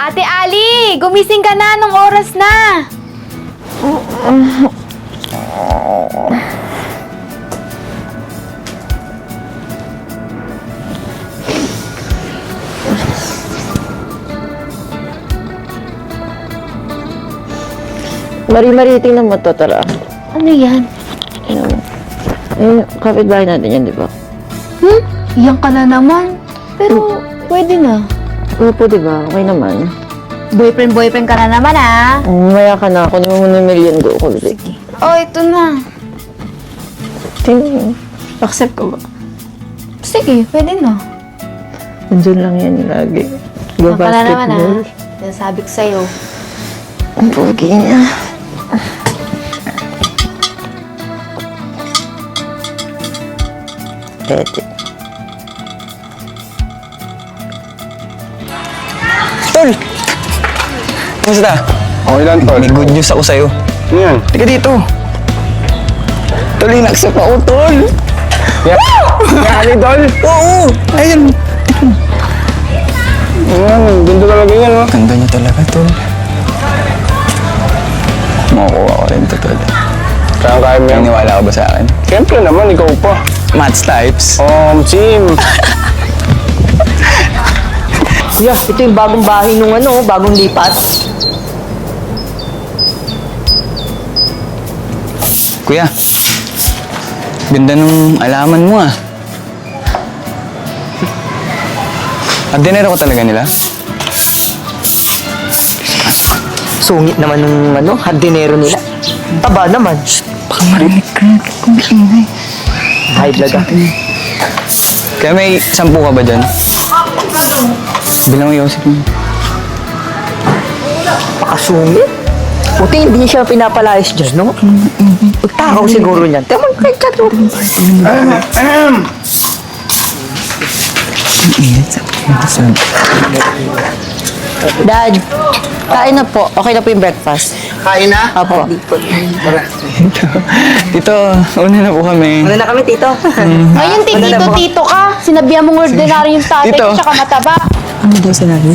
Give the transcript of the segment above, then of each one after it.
Ate Ali, gumising ka na. Anong oras na? Mari-mari, tingnan mo to, tara. Ano yan? Tingnan mo. Eh, kapitbahay natin yan, di ba? Iyan ka na naman. Pero, pwede na. Opo, di ba? Okay naman. Boyfriend ka na naman, ah. Umaya ka na. Kunin mo muna yung million ko. Sige. Oh, ito na. Tingnan mo. Accept ko ba? Sige, pwede na. Nandiyan lang yan lagi. Go Iyan ka na naman, basketball. ah. Sinasabi ko sa'yo. Ang pogi niya. Pwede. Tol! Kumusta? Okay lang, tol. May good news ako sa'yo. Ano yan? Tika dito. Tol, in-accept ako, tol! Yan, tol. Oo! Ayun! Ayan, ganda talaga yan, no? Ganda niya talaga, tol. Makukuha ko rin to, tol. Kaya mo yan. Naniniwala ka ba sa akin? Siyempre naman, ikaw pa. Match types. Team. Yeah, ito yung bagong bahay nung bagong lipat. Kuya, ganda nung alaman mo, ah. Ordinero ko talaga nila. Sungit naman nung hardinero nila. Taba naman. Baka marinig ka. Kung ingay. High blood ah. Kaya may 10 ka ba dyan? Bilang mo Yosef mo. Pakasungit. Buti hindi niya siya pinapalayas dyan, no? Pagtakaw siguro niyan. Tama, kahit ka to. Dad, kain na po. Okay na po yung breakfast. Kain na? Apo. Tito, una na po kami. Ano na kami, Tito? Ayun, tito ka. Sinabihan mong ordinary yung tatay Tito. ko, tsaka mataba. Ano daw sinabi?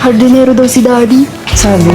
Hardinero daw si daddy. Sabi?